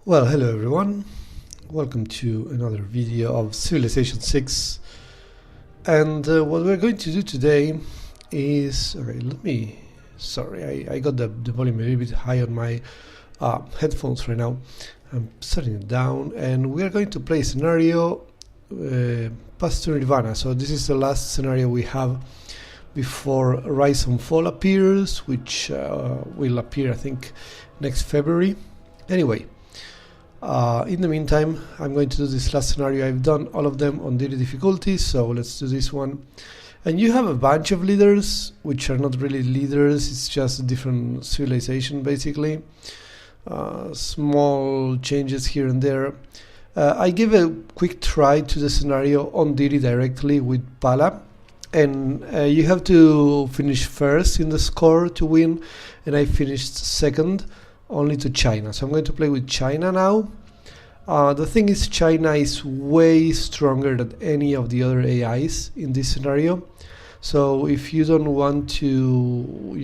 Well, hello everyone. Welcome to another video of Civilization 6. And what we're going to do today is... Okay, Sorry, I got the volume a little bit high on my headphones right now. I'm setting it down, and we are going to play a scenario Path to Nirvana. So this is the last scenario we have before Rise and Fall appears, which will appear, I think, next February. Anyway. In the meantime, I'm going to do this last scenario. I've done all of them on daily difficulty, so let's do this one. And you have a bunch of leaders, which are not really leaders, it's just a different civilization, basically. Small changes here and there. I gave a quick try to the scenario on Deity directly with Pala. And you have to finish first in the score to win, and I finished second. Only to China. So I'm going to play with China now. The thing is, China is way stronger than any of the other AIs in this scenario. So if you don't want to,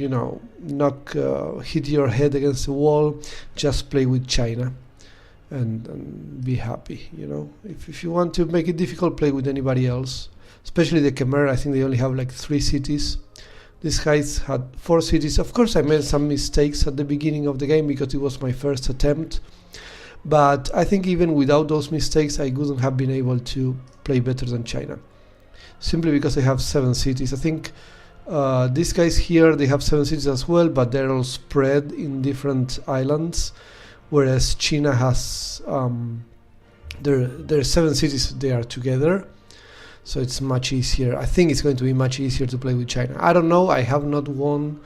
hit your head against the wall, just play with China and be happy, If you want to make it difficult, play with anybody else. Especially the Khmer, I think they only have like 3 cities. These guys had 4 cities. Of course, I made some mistakes at the beginning of the game because it was my first attempt. But I think even without those mistakes, I wouldn't have been able to play better than China. Simply because they have 7 cities. I think these guys here, they have 7 cities as well, but they're all spread in different islands. Whereas China has, there are 7 cities, they are together. So it's much easier. I think it's going to be much easier to play with China. I don't know. I have not won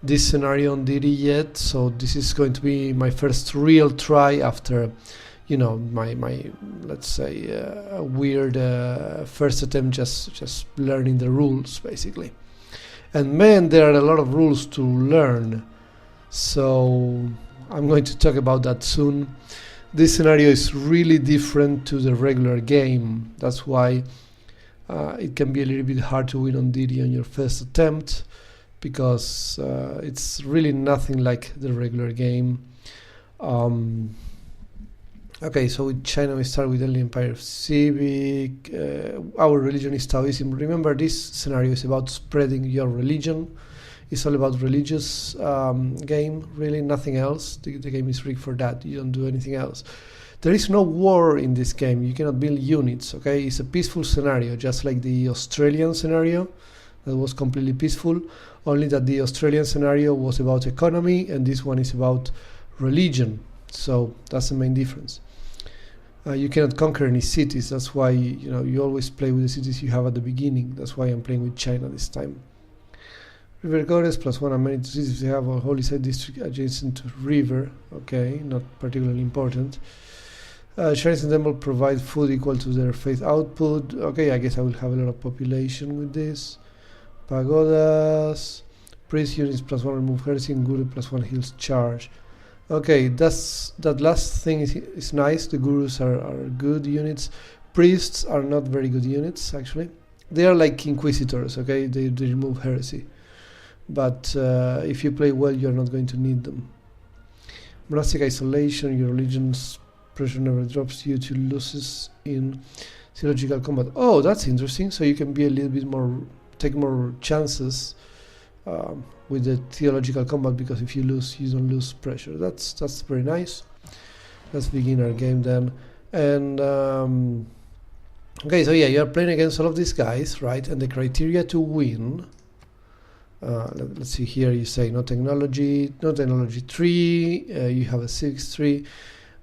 this scenario on Deity yet. So this is going to be my first real try after, my let's say, weird first attempt just learning the rules, basically. And man, there are a lot of rules to learn. So I'm going to talk about that soon. This scenario is really different to the regular game. That's why it can be a little bit hard to win on Deity on your first attempt, because it's really nothing like the regular game. Okay, so with China we start with the Empire of Civic. Our religion is Taoism. Remember, this scenario is about spreading your religion. It's all about religious game, really nothing else. The game is rigged for that. You don't do anything else. There is no war in this game. You cannot build units, okay? It's a peaceful scenario, just like the Australian scenario that was completely peaceful, only that the Australian scenario was about economy and this one is about religion. So that's the main difference. You cannot conquer any cities. That's why you always play with the cities you have at the beginning. That's why I'm playing with China this time. River goddess +1 amenity cities. They have a holy site district adjacent to river. Okay, not particularly important. Shrines and temple provide food equal to their faith output. Okay, I guess I will have a lot of population with this. Pagodas. Priest units +1 remove heresy, and guru +1 heals charge. Okay, that last thing is nice. The gurus are good units. Priests are not very good units, actually. They are like inquisitors, okay? They remove heresy. But if you play well, you're not going to need them. Monastic isolation, your religion's pressure never drops due to losses in theological combat. Oh, that's interesting. So you can be a little bit more, take more chances with the theological combat, because if you lose, you don't lose pressure. That's very nice. Let's begin our game then. And okay, so yeah, you are playing against all of these guys, right? And the criteria to win. Let's see here. You say no technology 3. You have a 6-3.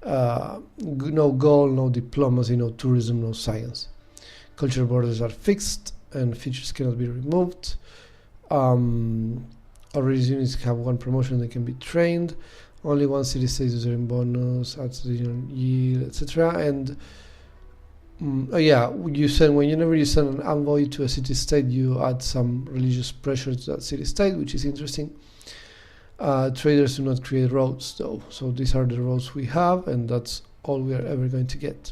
No goal, no diplomacy, no tourism, no science. Cultural borders are fixed and features cannot be removed. Already units have 1 promotion, they can be trained. Only 1 city state user in bonus, adds regional yield, etc. And whenever you send an envoy to a city state, you add some religious pressure to that city state, which is interesting. Traders do not create roads though, so these are the roads we have, and that's all we are ever going to get.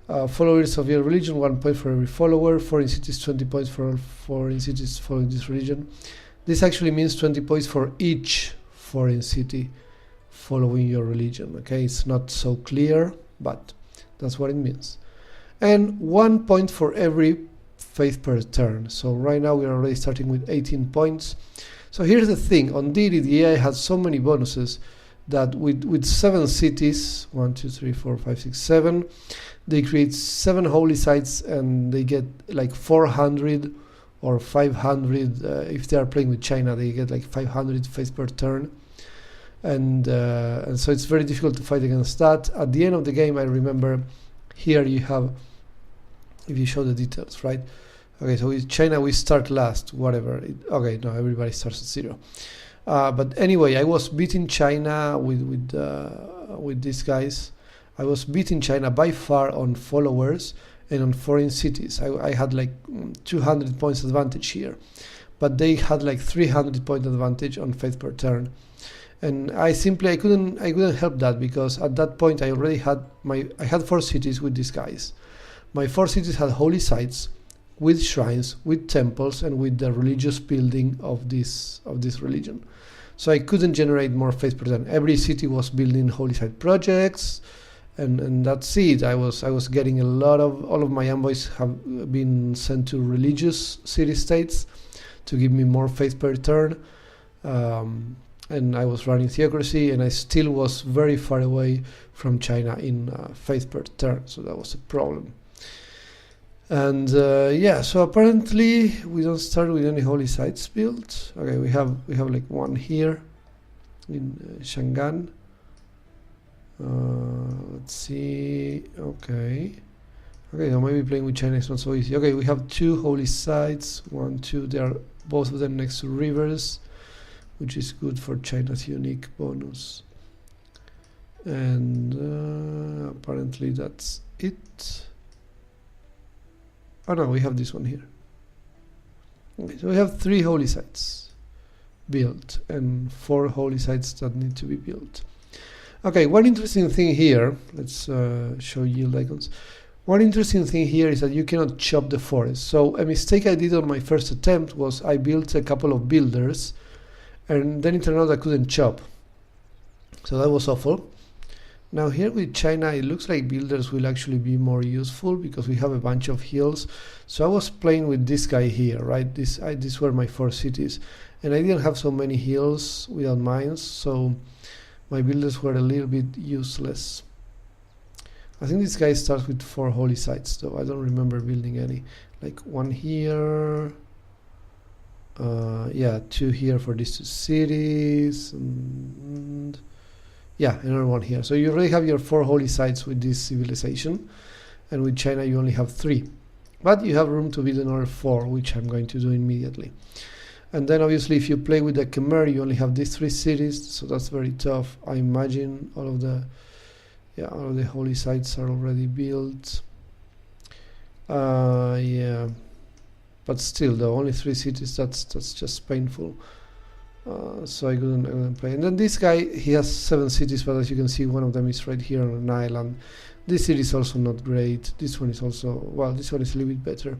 Followers of your religion, 1 point for every follower. Foreign cities, 20 points for all foreign cities following this religion. This actually means 20 points for each foreign city following your religion. Okay, it's not so clear, but that's what it means. And 1 point for every faith per turn. So right now we are already starting with 18 points. So here's the thing, on Deity the AI has so many bonuses that with 7 cities, 1, 2, 3, 4, 5, 6, 7, they create 7 holy sites, and they get like 400 or 500. If they are playing with China, they get like 500 faith per turn, and so it's very difficult to fight against that. At the end of the game, I remember here you have, if you show the details, right? Okay, so with China we start last, whatever. Okay, no, everybody starts at 0. But anyway, I was beating China with these guys. I was beating China by far on followers and on foreign cities. I had like 200 points advantage here, but they had like 300 point advantage on faith per turn. And I couldn't help that, because at that point I already had I had 4 cities with these guys. My 4 cities had holy sites, with shrines, with temples, and with the religious building of this religion. So I couldn't generate more faith per turn. Every city was building holy site projects, and that's it. I was getting all of my envoys have been sent to religious city states to give me more faith per turn. And I was running Theocracy, and I still was very far away from China in faith per turn, so that was a problem. And yeah, so apparently we don't start with any holy sites built. Okay, we have like one here in Shangan. Let's see. Okay, so maybe playing with China is not so easy. Okay, we have 2 holy sites. 1, 2. They are both of them next to rivers, which is good for China's unique bonus. And apparently that's it. Oh no, we have this one here. Okay, so we have 3 holy sites built and 4 holy sites that need to be built. Okay, one interesting thing here, let's show yield icons. One interesting thing here is that you cannot chop the forest. So a mistake I did on my first attempt was I built a couple of builders, and then it turned out I couldn't chop. So that was awful. Now here with China, it looks like builders will actually be more useful because we have a bunch of hills. So I was playing with this guy here, right? These were my 4 cities, and I didn't have so many hills without mines, so my builders were a little bit useless. I think this guy starts with 4 holy sites, though I don't remember building any. Like 1 here, yeah, 2 here for these 2 cities, and yeah, another 1 here. So you already have your 4 holy sites with this civilization, and with China you only have 3. But you have room to build another 4, which I'm going to do immediately. And then obviously if you play with the Khmer, you only have these 3 cities, so that's very tough. I imagine all of the holy sites are already built. Yeah, but still, though, only 3 cities. That's just painful. So I couldn't play. And then this guy, he has 7 cities, but as you can see, one of them is right here on an island. This city is also not great. This one is also, well, this one is a little bit better.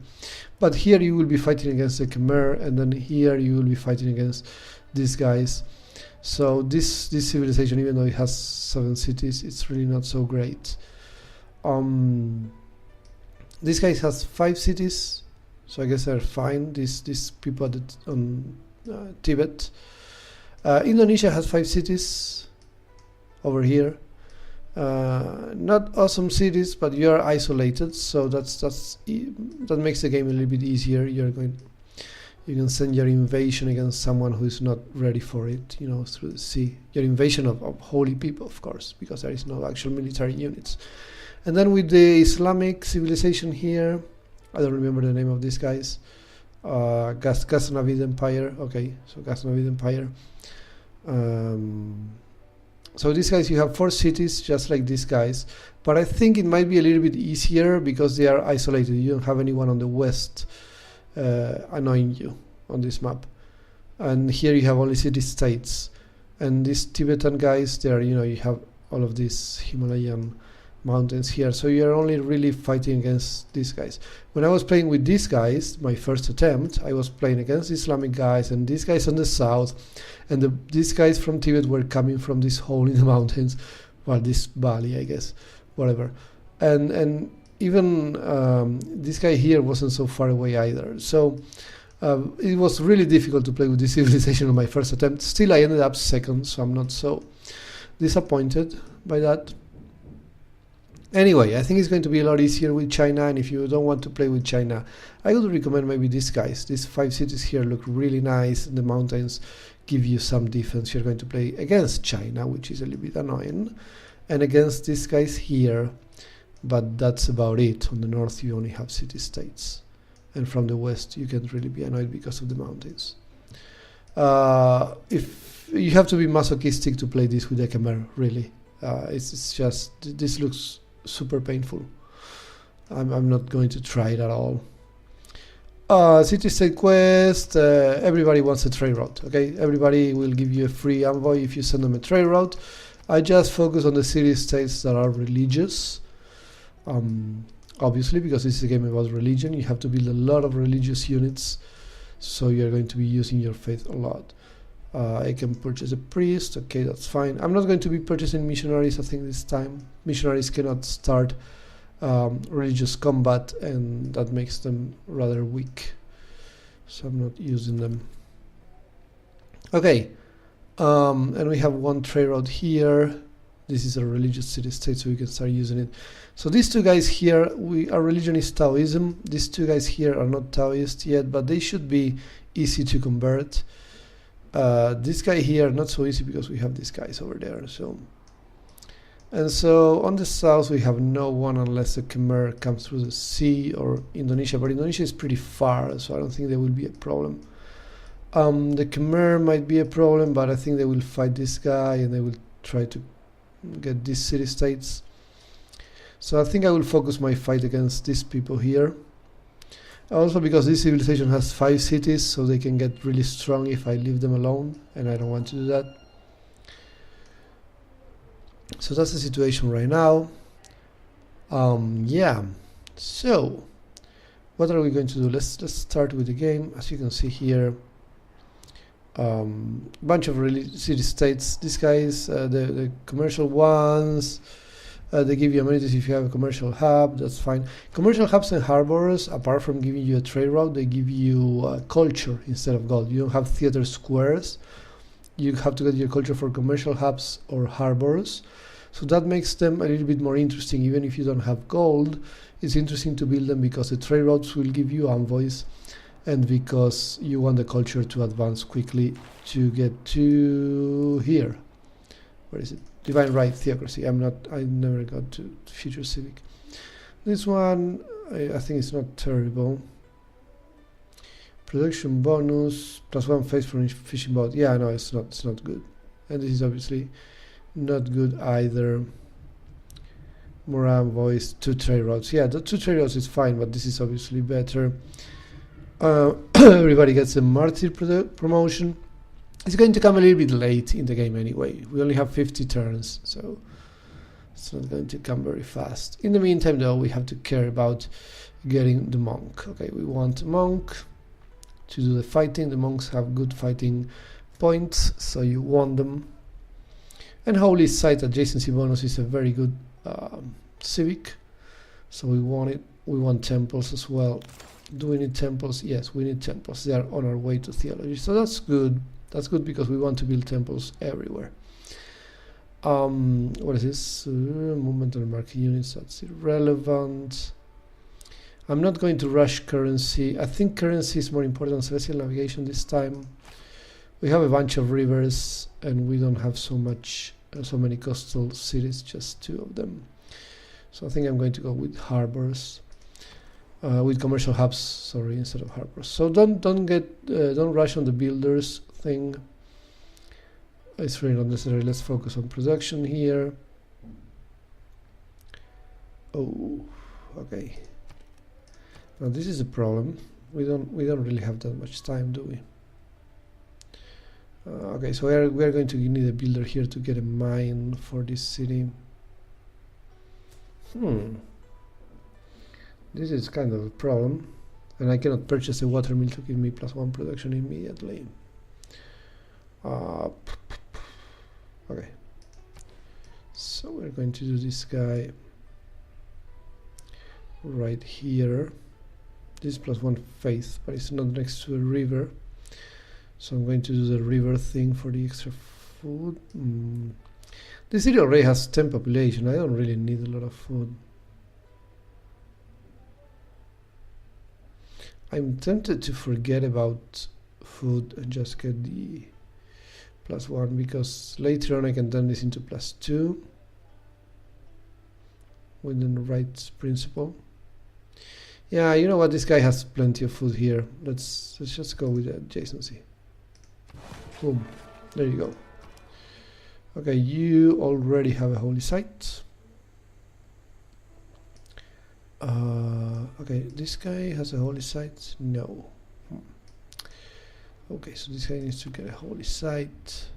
But here you will be fighting against the Khmer, and then here you will be fighting against these guys. So this civilization, even though it has 7 cities, it's really not so great. This guy has 5 cities, so I guess they're fine. These people on Tibet. Indonesia has 5 cities over here. Not awesome cities, but you are isolated, so that makes the game a little bit easier. You can send your invasion against someone who is not ready for it, through the sea. Your invasion of holy people, of course, because there is no actual military units. And then with the Islamic civilization here, I don't remember the name of these guys. Ghaznavid Empire. Okay, so Ghaznavid Empire. So these guys, you have 4 cities, just like these guys. But I think it might be a little bit easier because they are isolated. You don't have anyone on the west annoying you on this map. And here you have only city-states. And these Tibetan guys, they are, you have all of these Himalayan mountains here, so you're only really fighting against these guys. When I was playing with these guys, my first attempt, I was playing against Islamic guys and these guys on the south, and these guys from Tibet were coming from this hole in the mountains, well, this valley, I guess, whatever, and even this guy here wasn't so far away either, so it was really difficult to play with this civilization on my first attempt. Still, I ended up second, so I'm not so disappointed by that. Anyway, I think it's going to be a lot easier with China, and if you don't want to play with China, I would recommend maybe these guys. These 5 cities here look really nice, and the mountains give you some defense. You're going to play against China, which is a little bit annoying, and against these guys here, but that's about it. On the north you only have city-states, and from the west you can't really be annoyed because of the mountains. If you have to be masochistic to play this with a Khmer, really. It's just, this looks super painful. I'm not going to try it at all. City-state quest, everybody wants a trade route, okay? Everybody will give you a free envoy if you send them a trade route. I just focus on the city-states that are religious. Obviously, because this is a game about religion, you have to build a lot of religious units, so you're going to be using your faith a lot. I can purchase a priest, okay, that's fine. I'm not going to be purchasing missionaries, I think, this time. Missionaries cannot start religious combat, and that makes them rather weak, so I'm not using them. Okay, and we have one trade route here. This is a religious city-state, so we can start using it. So these two guys here, our religion is Taoism. These two guys here are not Taoist yet, but they should be easy to convert. This guy here, not so easy because we have these guys over there. And so on the south we have no one unless the Khmer comes through the sea or Indonesia, but Indonesia is pretty far, so I don't think there will be a problem. The Khmer might be a problem, but I think they will fight this guy and they will try to get these city-states. So I think I will focus my fight against these people here. Also because this civilization has 5 cities, so they can get really strong if I leave them alone, and I don't want to do that. So that's the situation right now. Yeah, so what are we going to do? Let's start with the game. As you can see here, bunch of city-states. These guys, the commercial ones, they give you amenities if you have a commercial hub, that's fine. Commercial hubs and harbors, apart from giving you a trade route, they give you culture instead of gold. You don't have theater squares. You have to get your culture for commercial hubs or harbors. So that makes them a little bit more interesting. Even if you don't have gold, it's interesting to build them because the trade routes will give you envoys, and because you want the culture to advance quickly to get to here. Where is it? Divine Right, Theocracy. I never got to Future Civic. This one, I think it's not terrible. Production bonus, +1 phase for fishing boat. Yeah, no, it's not good. And this is obviously not good either. More envoys, 2 trade routes. Yeah, the 2 trade routes is fine, but this is obviously better. Everybody gets a martyr promotion. It's going to come a little bit late in the game anyway. We only have 50 turns, so it's not going to come very fast. In the meantime, though, we have to care about getting the monk. Okay, we want a monk to do the fighting. The monks have good fighting points, so you want them. And Holy Site adjacency bonus is a very good civic, so we want it. We want temples as well. Do we need temples? Yes, we need temples. They are on our way to theology, so that's good. That's good because we want to build temples everywhere. What is this? Movement on market units, that's irrelevant. I'm not going to rush currency. I think currency is more important than celestial navigation this time. We have a bunch of rivers and we don't have so many coastal cities, just 2 of them. So I think I'm going to go with harbors. With commercial hubs, sorry, instead of harbors. So don't rush on the builders thing. It's really not necessary. Let's focus on production here. Oh, okay. Now this is a problem. We don't really have that much time, do we? Okay, so we are going to need a builder here to get a mine for this city. This is kind of a problem. And I cannot purchase a watermill to give me +1 production immediately. Okay. So we're going to do this guy right here. This is +1 faith, but it's not next to a river. So I'm going to do the river thing for the extra food. This city already has 10 population. I don't really need a lot of food. I'm tempted to forget about food and just get the +1, because later on I can turn this into +2 within the rights principle. Yeah, you know what? This guy has plenty of food here. Let's just go with the adjacency. Boom. There you go. Okay, you already have a holy site. Okay, this guy has a holy site? No. Okay, so this guy needs to get a holy site.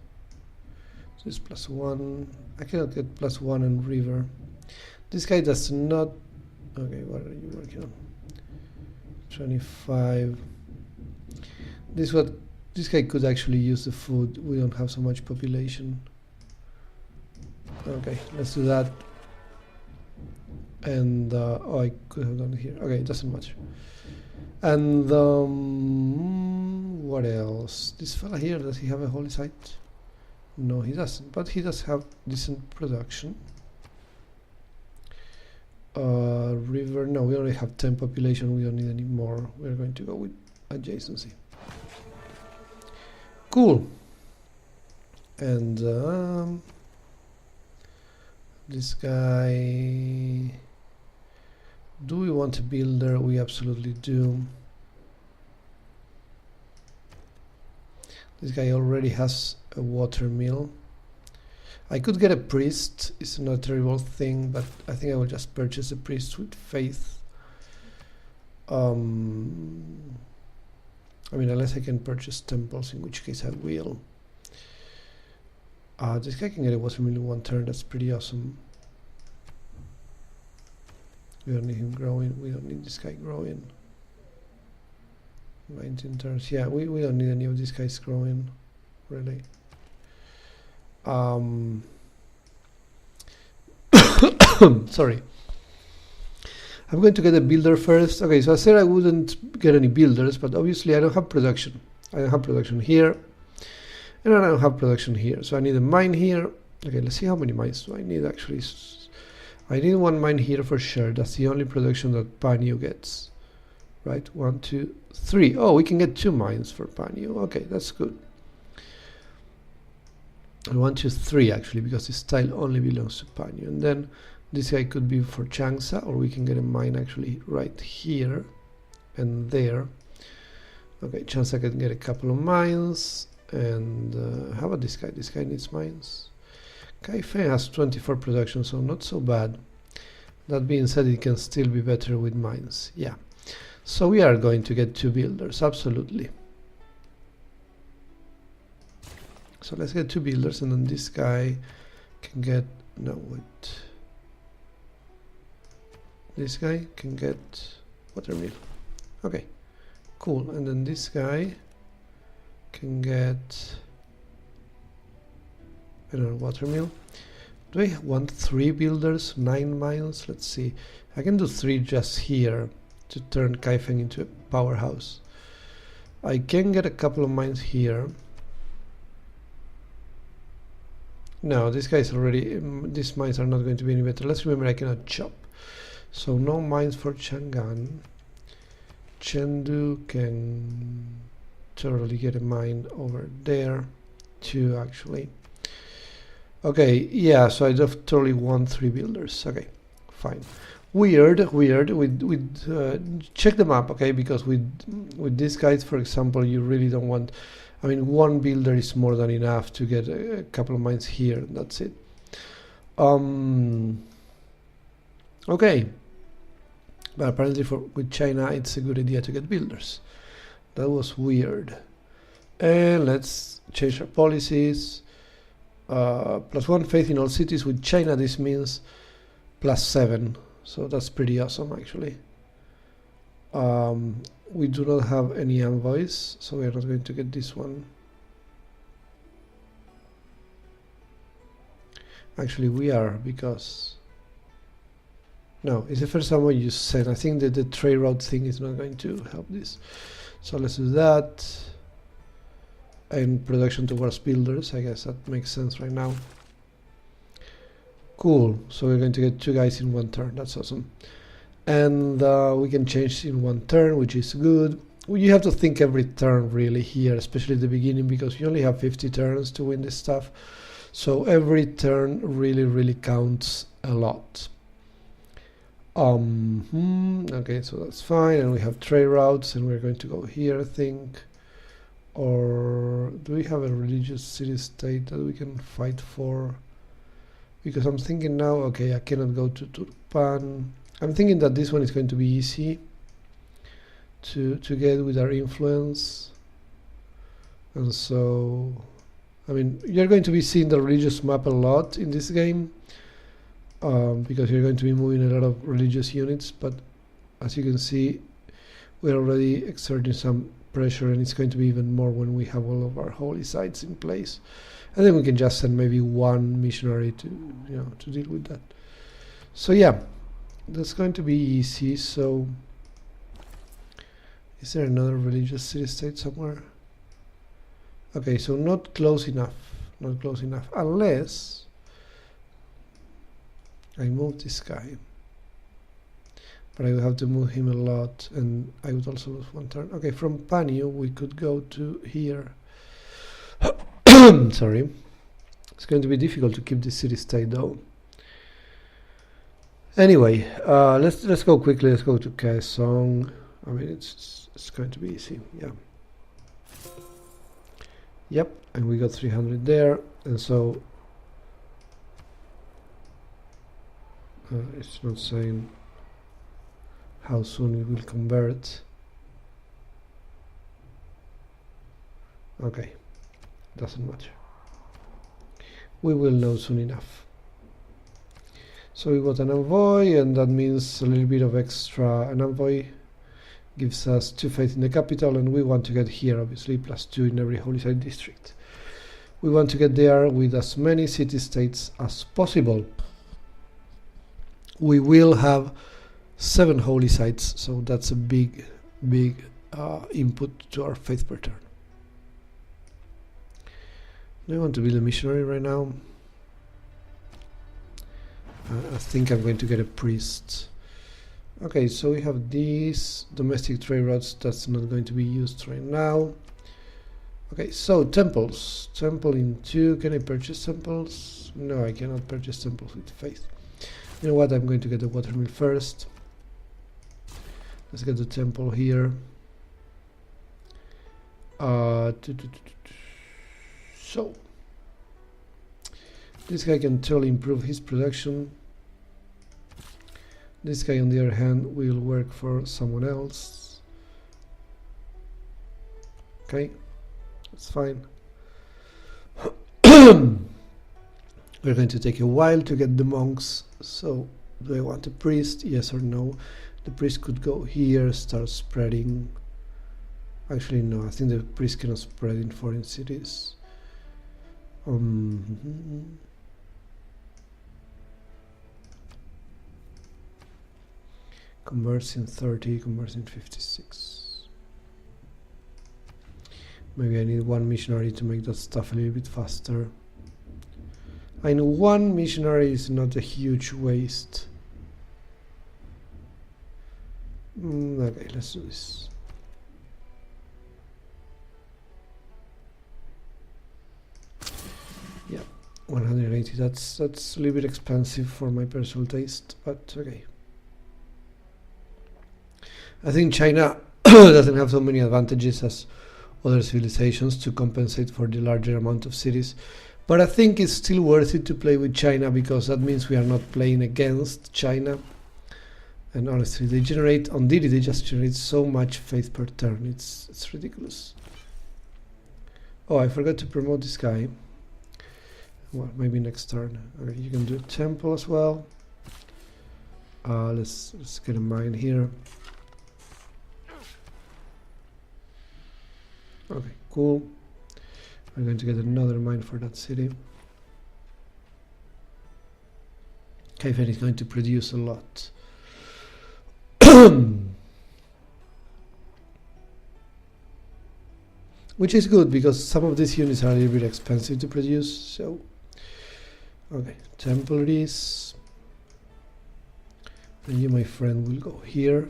So it's +1. I cannot get +1 on river. This guy does not. Okay, what are you working on? 25. This guy could actually use the food. We don't have so much population. Okay, let's do that. And oh, I could have done it here. Okay, it doesn't matter. And what else? This fella here, does he have a holy site? No, he doesn't, but he does have decent production. River, no, we already have 10 population. We don't need any more. We're going to go with adjacency. Cool. And this guy, do we want a builder? We absolutely do. This guy already has a water mill. I could get a priest. It's not a terrible thing, but I think I will just purchase a priest with faith. I mean, unless I can purchase temples, in which case I will. This guy can get a water mill in 1 turn. That's pretty awesome. We don't need him growing. We don't need this guy growing. 19 turns. Yeah, we don't need any of these guys growing, really. Sorry. I'm going to get a builder first. Okay, so I said I wouldn't get any builders, but obviously I don't have production. I don't have production here, and I don't have production here. So I need a mine here. Okay, let's see how many mines do I need actually. I need 1 mine here for sure. That's the only production that Panyu gets. Right, 1, 2, 3. Oh, we can get 2 mines for Panyu. Okay, that's good. 1, 2, 3 actually, because this tile only belongs to Panyu. And then this guy could be for Changsa, or we can get a mine actually right here and there. Okay, Changsa can get a couple of mines. And how about this guy? This guy needs mines. Kaifeng has 24 production, so not so bad. That being said, it can still be better with mines. Yeah. So we are going to get 2 builders, absolutely. So let's get 2 builders, and then this guy can get, no, wait. This guy can get watermill. Okay, cool. And then this guy can get another watermill. Do I want 3 builders, 9 mines? Let's see. I can do 3 just here to turn Kaifeng into a powerhouse. I can get a couple of mines here. No, this guy's already, these mines are not going to be any better. Let's remember I cannot chop. So no mines for Chang'an. Chengdu can totally get a mine over there too, actually. Okay, yeah, so I just totally want 3 builders. Okay, fine. Weird. Check the map, okay? Because with these guys, for example, you really don't want. I mean, 1 builder is more than enough to get a couple of mines here. And that's it. Okay, but apparently with China, it's a good idea to get builders. That was weird. And let's change our policies. +1 faith in all cities. With China, this means +7, so that's pretty awesome actually. We do not have any envoys, so we are not going to get this one. Actually we are, because no, it's the first envoy you sent. I think that the trade route thing is not going to help this, so let's do that. And production towards builders, I guess that makes sense right now. Cool, so we're going to get 2 guys in 1 turn, that's awesome. And we can change in 1 turn, which is good. You have to think every turn really here, especially at the beginning, because you only have 50 turns to win this stuff. So every turn really counts a lot. Okay, so that's fine, and we have trade routes, and we're going to go here, I think. Or do we have a religious city-state that we can fight for? Because I'm thinking now, okay, I cannot go to Turpan. I'm thinking that this one is going to be easy to get with our influence. And so, I mean, you're going to be seeing the religious map a lot in this game, because you're going to be moving a lot of religious units, but as you can see, we're already exerting some pressure, and it's going to be even more when we have all of our holy sites in place. And then we can just send maybe 1 missionary to, you know, to deal with that. So yeah, that's going to be easy. So is there another religious city-state somewhere? Okay, so not close enough, unless I move this guy. But I will have to move him a lot, and I would also lose 1 turn. Okay, from Panyu we could go to here. Sorry, it's going to be difficult to keep this city-state though. Anyway, let's go quickly. Let's go to Kaesong. I mean, it's going to be easy. Yeah. Yep, and we got 300 there, and so it's not saying how soon it will convert. Okay, doesn't matter. We will know soon enough. So we got an envoy, and that means a little bit of extra. An envoy gives us 2 faith in the capital, and we want to get here, obviously, +2 in every holy site district. We want to get there with as many city-states as possible. We will have 7 holy sites, so that's a big input to our faith per turn. I want to build a missionary right now. I think I'm going to get a priest. Okay, so we have these domestic trade routes. That's not going to be used right now. Okay, so temples. Temple in 2. Can I purchase temples? No, I cannot purchase temples with faith. You know what? I'm going to get the watermill first. Let's get the temple here. So this guy can totally improve his production. This guy, on the other hand, will work for someone else. Okay, that's fine. We're going to take a while to get the monks. So, do I want a priest? Yes or no? The priest could go here, start spreading. Actually, no, I think the priest cannot spread in foreign cities. Converts in 30, converts in 56. Maybe I need 1 missionary to make that stuff a little bit faster. I know 1 missionary is not a huge waste. Okay, let's do this. Yeah, 180. That's a little bit expensive for my personal taste, but okay. I think China doesn't have so many advantages as other civilizations to compensate for the larger amount of cities, but I think it's still worth it to play with China, because that means we are not playing against China. And honestly, they generate on Deity, they just generate so much faith per turn. It's ridiculous. Oh, I forgot to promote this guy. Well, maybe next turn. Okay, you can do a temple as well. Let's get a mine here. Okay, cool. We're going to get another mine for that city. CIV is going to produce a lot. Which is good because some of these units are a little bit expensive to produce. So, okay, templaries. And you, my friend, will go here.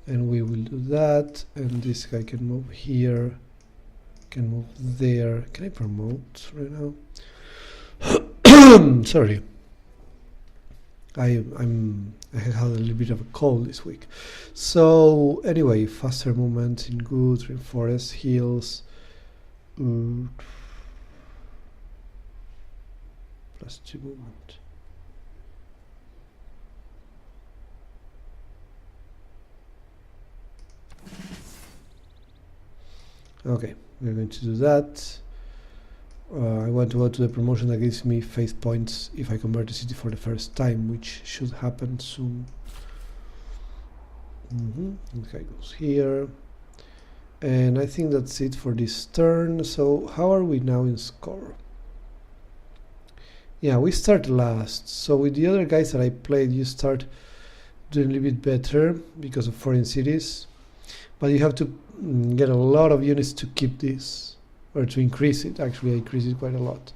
And we will do that. And this guy can move here. Can move there. Can I promote right now? Sorry. I had a little bit of a cold this week. So anyway, faster movement in good, rainforest, hills. +2 movement. Okay, we're going to do that. I want to go to the promotion that gives me faith points if I convert the city for the first time, which should happen soon. Okay, goes here. And I think that's it for this turn. So how are we now in score? Yeah, we start last. So with the other guys that I played, you start doing a little bit better because of foreign cities. But you have to get a lot of units to keep this, or to increase it. Actually, I increase it quite a lot.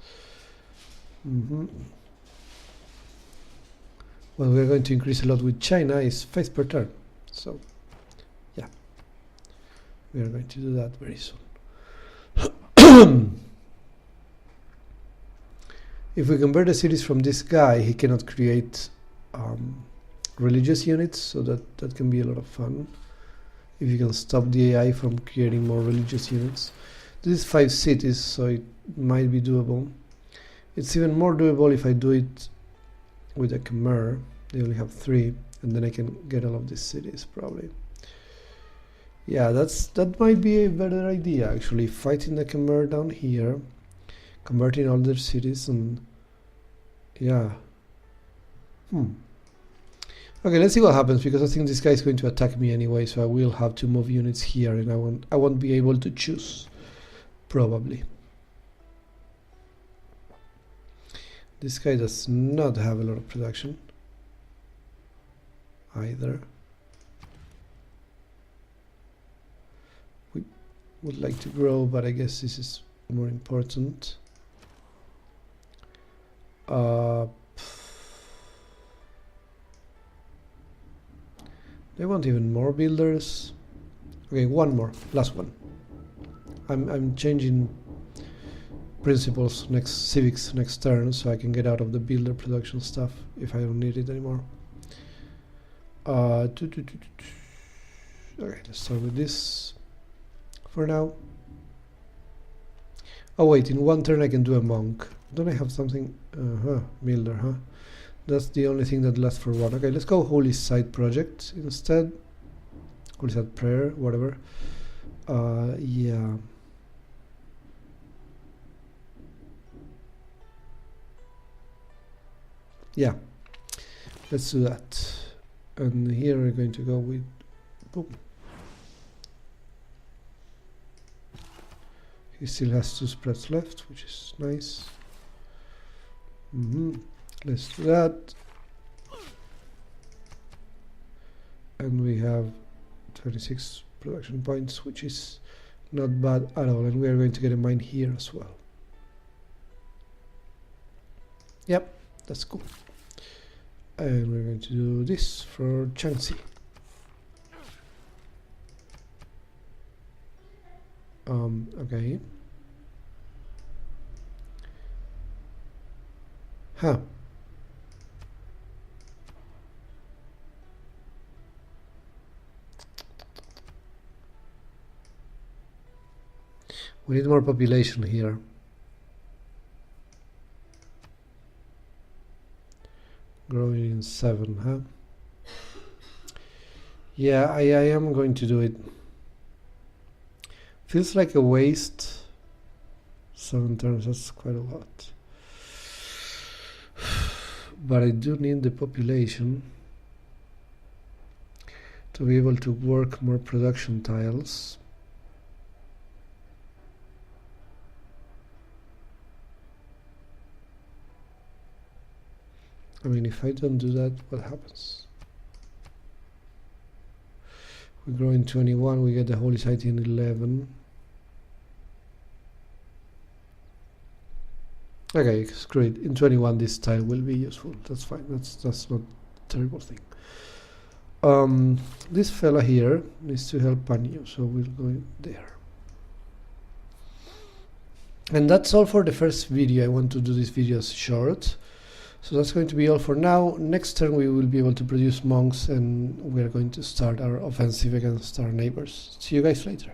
Well, we're going to increase a lot with China is faith per turn. So, yeah, we are going to do that very soon. If we convert the cities from this guy, he cannot create religious units, so that can be a lot of fun. If you can stop the AI from creating more religious units. This is 5 cities, so it might be doable. It's even more doable if I do it with a Khmer. They only have 3, and then I can get all of these cities probably. Yeah, that might be a better idea actually. Fighting the Khmer down here, converting all their cities, and yeah. Okay, let's see what happens, because I think this guy is going to attack me anyway, so I will have to move units here, and I won't be able to choose, probably. This guy does not have a lot of production either. We would like to grow, but I guess this is more important. They want even more builders. Okay, one more, last one. I'm changing principles civics next turn, so I can get out of the builder production stuff if I don't need it anymore. Okay, let's start with this for now. Oh wait, in one turn I can do a monk. Don't I have something? Builder, huh? That's the only thing that lasts for one. Okay, let's go Holy Site Project instead. Holy Site Prayer, whatever. Yeah. Yeah, let's do that. And here we're going to go with boom. He still has 2 spreads left, which is nice. Let's do that. And we have 26 production points, which is not bad at all. And we are going to get a mine here as well. Yep, that's cool. And we're going to do this for Changxi. Okay. Huh. We need more population here. Growing in 7, huh? Yeah, I am going to do it. Feels like a waste. 7 turns, that's quite a lot. but I do need the population to be able to work more production tiles. I mean, if I don't do that, what happens? We grow in 21, we get the holy site in 11. Okay, screw it. In 21 this tile will be useful. That's fine. That's not a terrible thing. This fella here needs to help Panyu, so we'll go in there. And that's all for the first video. I want to do these videos short. So that's going to be all for now. Next turn we will be able to produce monks, and we are going to start our offensive against our neighbors. See you guys later.